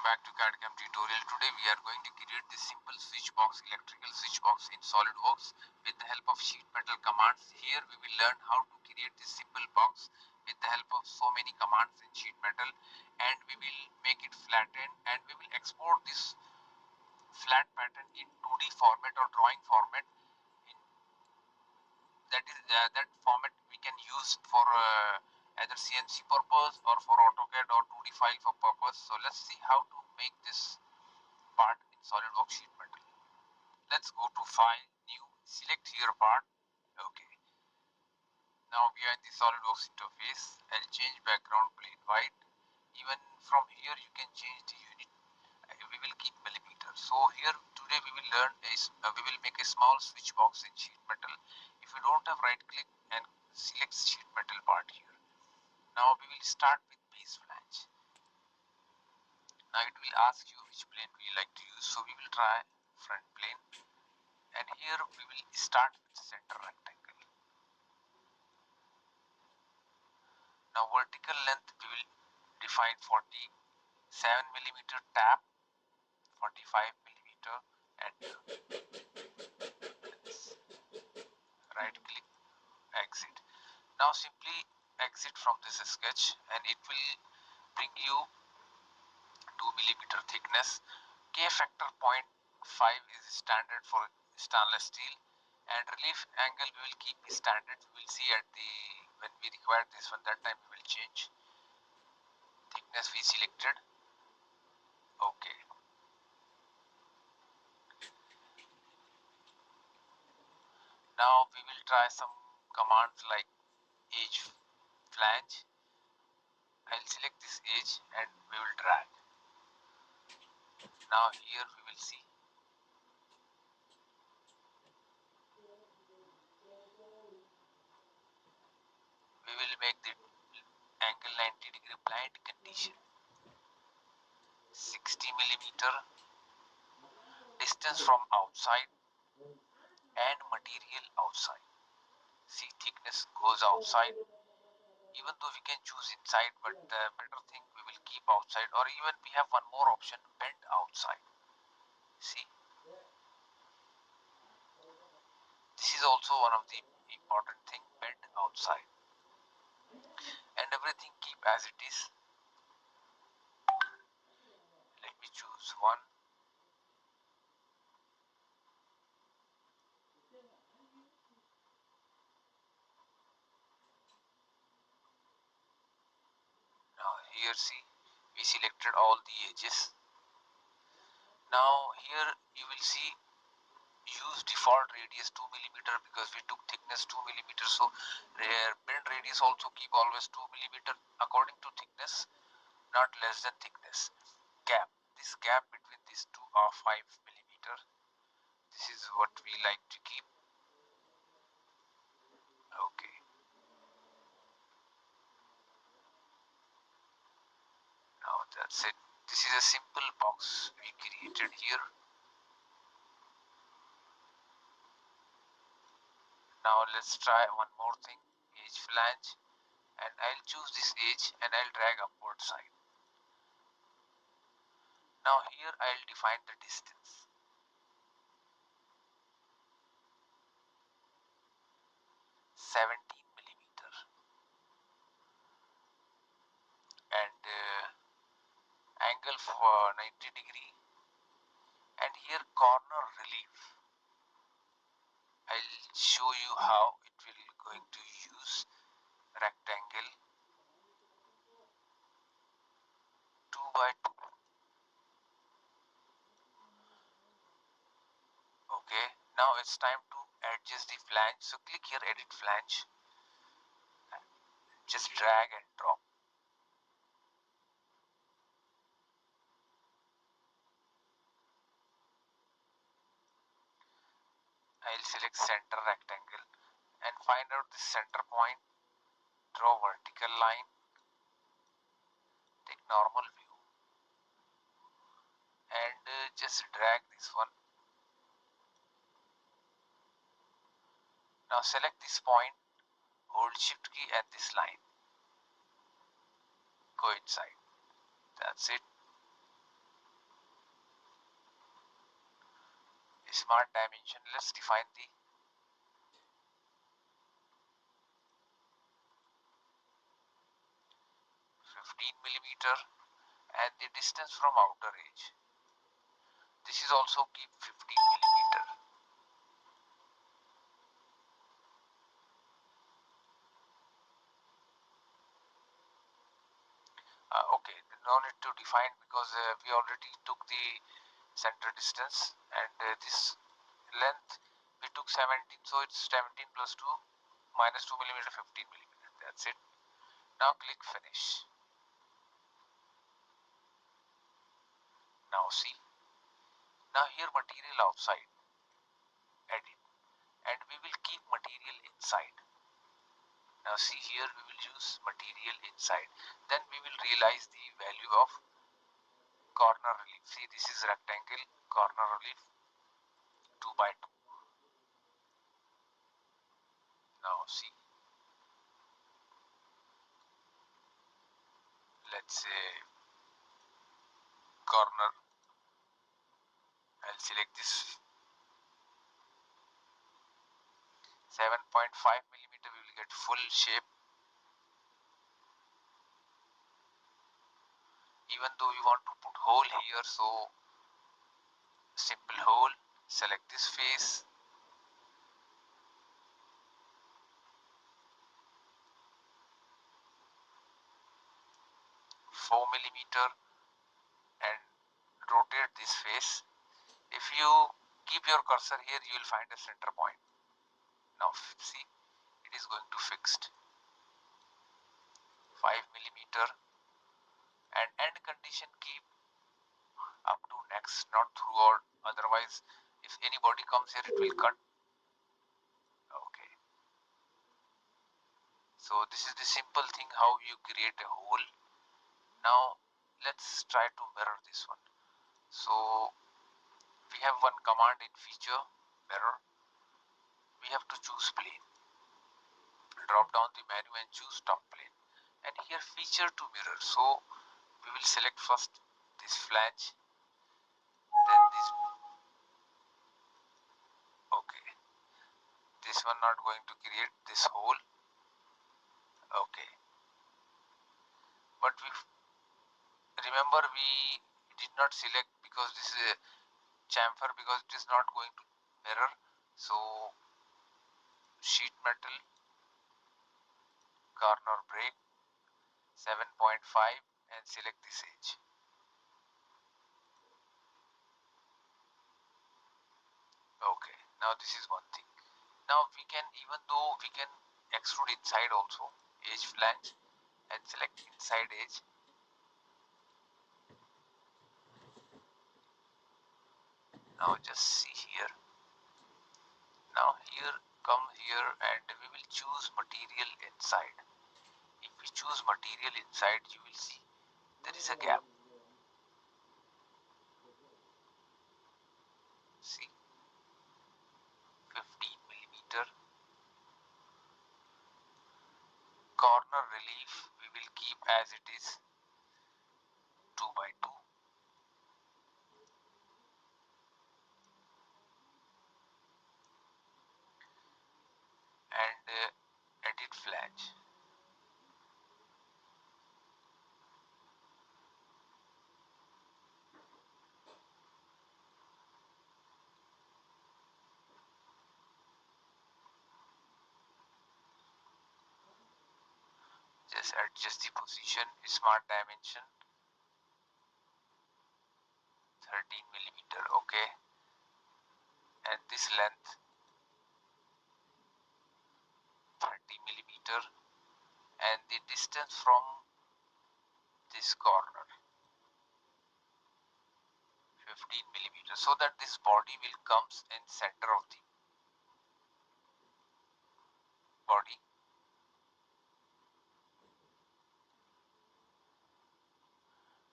back to CAD/CAM tutorial. Today we are going to create this simple switch box, electrical switch box in Solidworks with the help of sheet metal commands. Here we will learn how to create this simple box with the help of so many commands in sheet metal, and we will make it flatten, and we will export this flat pattern in 2D format or drawing format. That format we can use for either CNC purpose or for AutoCAD or 2D file for purpose. So let's see how to make this part in SolidWorks sheet metal. Let's go to File, New, select here part. Okay. Now we are in the SolidWorks interface. I'll change background plane white. Even from here you can change the unit. We will keep millimeter. So here today we will learn we will make a small switch box in sheet metal. If you don't have, right click and select sheet metal part here. Now we will start with base flange. Now it will ask you which plane we like to use. So we will try front plane, and here we will start with center rectangle. Now vertical length we will define 47mm tap, 45mm, and right click, exit. Now simply exit from this sketch, and it will bring you 2mm thickness. K factor 0.5 is standard for stainless steel, and relief angle we will keep standard. We will see at the when we require this one, that time we will change. Thickness we selected. Okay. Now we will try some commands like edge flange. I'll select this edge and we will drag. Now here we will see. We will make the angle 90° blind condition. 60mm distance from outside and material outside. See, thickness goes outside. Even though we can choose inside, but the better thing we will keep outside, or even we have one more option, bend outside. See, this is also one of the important thing, bend outside, and everything keep as it is. Let me choose one. Now here see, we selected all the edges. Now here you will see use default radius 2mm because we took thickness 2mm. So bend radius also keep always 2mm according to thickness, not less than thickness. Gap, this gap between these two are 5mm. This is what we like to keep. Okay. Now that's it. This is a simple box we created here. Now let's try one more thing, edge flange, and I'll choose this edge and I'll drag upward side. Now here I'll define the distance. 17mm, and angle for 90°, and here corner relief. I'll show you how it will going to use rectangle 2x2. Okay, now it's time to adjust the flange. So click here, edit flange, just drag and drop. I'll select center rectangle and find out the center point, draw vertical line, take normal view, and just drag this one. Now select this point, hold shift key at this line, go inside. That's it. smart dimension. Let's define the 15 millimeter and the distance from outer edge. This is also keep 15 millimeter. Okay, no need to define because we already took the center distance, and this length we took 17, so it's 17 plus 2 minus 2 millimeter, 15 millimeter. That's it. Now click finish. Now see, now here material outside, edit, and we will keep material inside. Now see here, we will use material inside. Then we will realize the value of corner relief. See, this is rectangle, corner relief 2 by 2. Now see, let's say corner, I'll select this 7.5 millimeter, we will get full shape. Even though we want to put hole here, so simple hole, select this face, 4 millimeter, and rotate this face. If you keep your cursor here, you will find a center point. Now see, it is going to fixed 5 millimeter, and end condition keep up to next, not throughout, otherwise if anybody comes here it will cut. Okay, so this is the simple thing how you create a hole. Now let's try to mirror this one. So we have one command in feature, mirror. We have to choose plane, drop down the menu and choose top plane, and here feature to mirror. So we will select first this flange, then this. Okay, this one not going to create this hole. Okay, but we remember we did not select because this is a chamfer, because it is not going to mirror. So sheet metal, corner break 7.5 and select this edge. Okay, now this is one thing. Now we can, even though we can extrude inside also, edge flange, and select inside edge. Now just see here. Now here, come here, and we will choose material inside. If we choose material inside, you will see there is a gap. See, 15 millimeter. Corner relief we will keep as it is, 2 by 2. And edit flange. Just adjust the position, smart dimension 13 millimeter. Okay, and this length 30 millimeter, and the distance from this corner 15 millimeter, so that this body will comes in center of the body.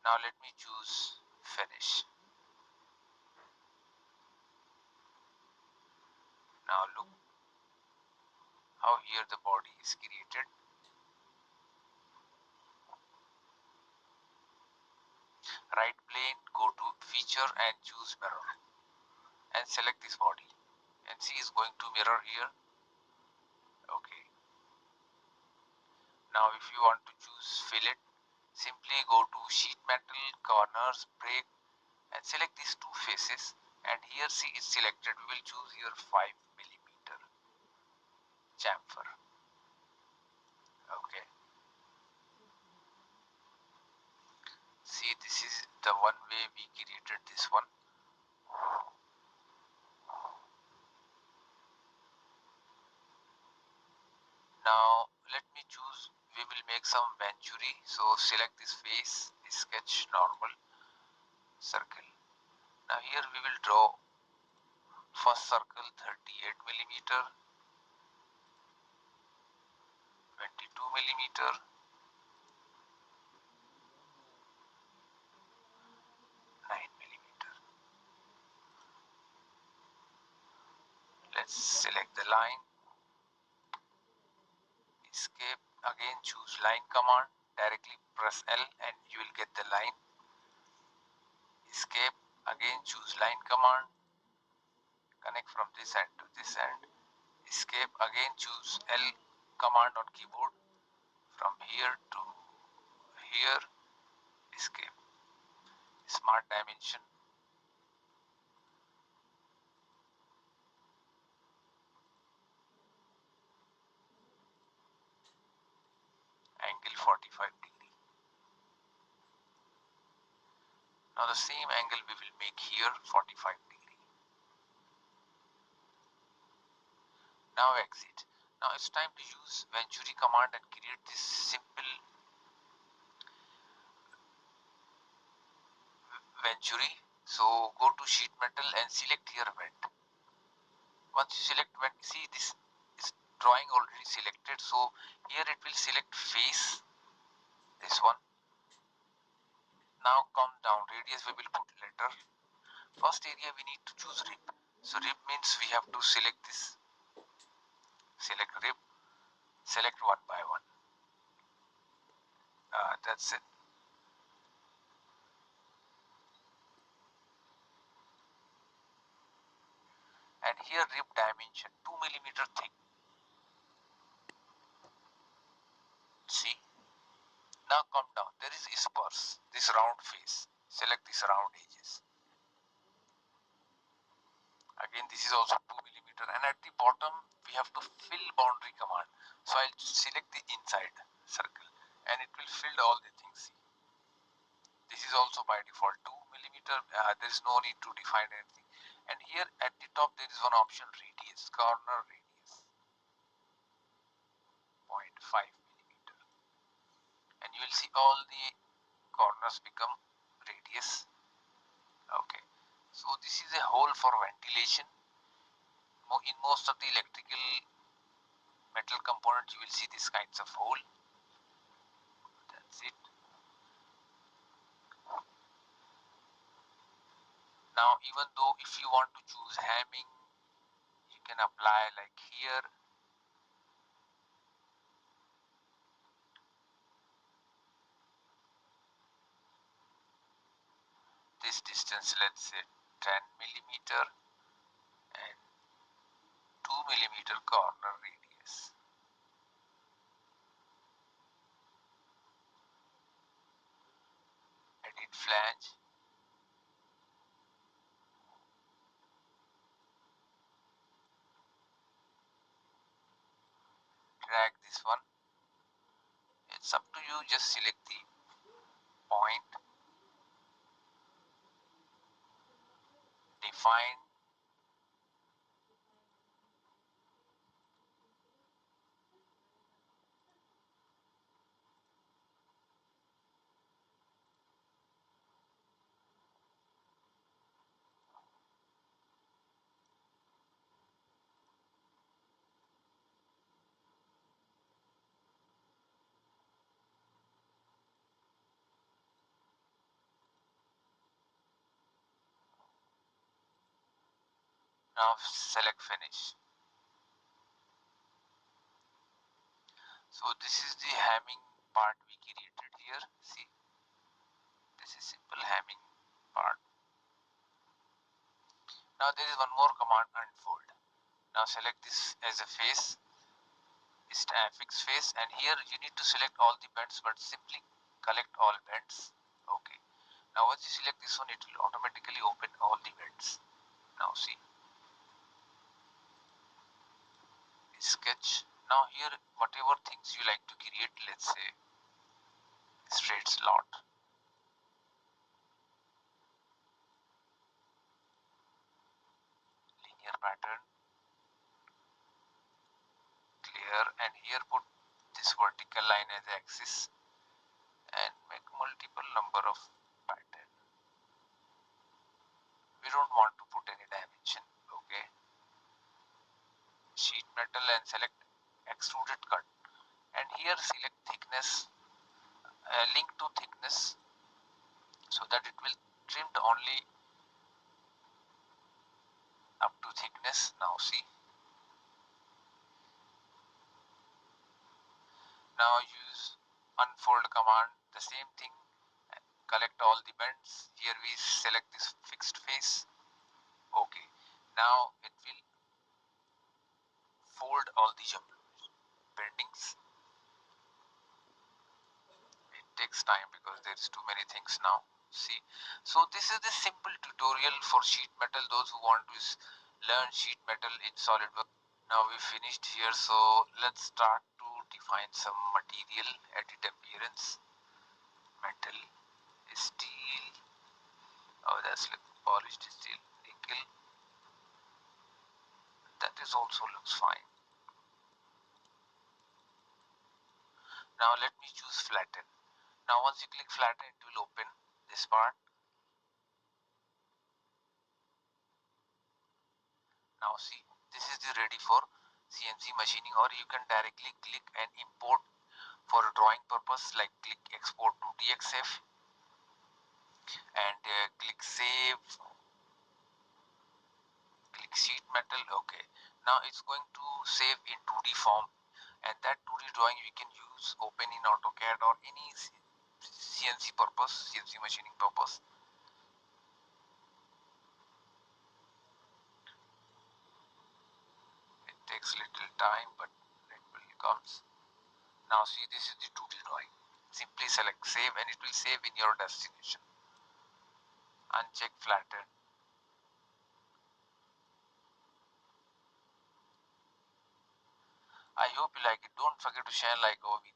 Now let me choose finish. Now look how here the body is created. Right plane, go to feature and choose mirror, and select this body, and see is going to mirror here. Okay. Now if you want to choose fillet, simply go to sheet metal, corners, break, and select these two faces, and here see is selected. We will choose here 5mm chamfer. Okay. See, this is the one way we created this one. Now let me choose, we will make some venturi. So select this face, sketch normal, circle. Now here we will draw first circle 38mm, 22mm, 9mm. Let's select the line, escape, again choose line command, directly press L and you will get the line. Escape, again choose line command, connect from this end to this end. Escape, again choose L command on keyboard, from here to here, escape. Smart dimension, angle 45°. Now the same angle we will make here 45°. Now exit. Now it's time to use venturi command and create this simple venturi. So go to sheet metal and select here vent. Once you select vent, see this is drawing already selected. So here it will select face, this one. Now come down, radius we will put letter. First area we need to choose rib. So rib means we have to select this. Select rib, select one by one. That's it. And here rib dimension 2mm thick. See. Now come down. There is spurs. This round face. Select this round edges. Again, this is also 2mm. And at the bottom, we have to fill boundary command. So I'll select the inside circle, and it will fill all the things. See. This is also by default 2mm. There is no need to define anything. And here at the top, there is one option radius, corner radius, 0.5mm. And you will see all the corners become radius. Okay, so this is a hole for ventilation. In most of the electrical metal components you will see these kinds of hole. That's it. Now even though if you want to choose hamming, you can apply like here. This distance, let's say 10mm, and 2mm corner radius. Edit flange. Drag this one. It's up to you, just select the point, define. Now select finish. So this is the hamming part we created here. See, this is simple hamming part. Now there is one more command, unfold. Now select this as a face, fixed face, and here you need to select all the bends, but simply collect all bends. Okay. Now once you select this one, it will automatically open all the bends. Now see, sketch. Now here whatever things you like to create, let's say straight slot, linear pattern, clear, and here put this vertical line as axis and make multiple number of pattern. We don't want to put any dimension. Okay. Sheet metal and select extruded cut, and here select thickness, link to thickness, so that it will trimmed only up to thickness. Now see, now use unfold command, the same thing, collect all the bends. Here we select this fixed face. Okay, now it will fold all the bendings. It takes time because there is too many things now. See, so this is the simple tutorial for sheet metal, those who want to learn sheet metal in SolidWorks. Now we finished here, so let's start to define some material, edit appearance, metal, steel, oh that's like polished steel, nickel, that is also looks fine. Now let me choose flatten. Now once you click flatten, it will open this part. Now see, this is the ready for CNC machining, or you can directly click and import for drawing purpose, like click export to DXF and click save, click sheet metal. Okay, now it's going to save in 2D form, and that 2D drawing we can use open in AutoCAD or any CNC purpose, CNC machining purpose. It takes little time, but it will comes. Now see, this is the 2D drawing. Simply select save and it will save in your destination. Uncheck flatten. I hope you like it. Don't forget to share, like our video.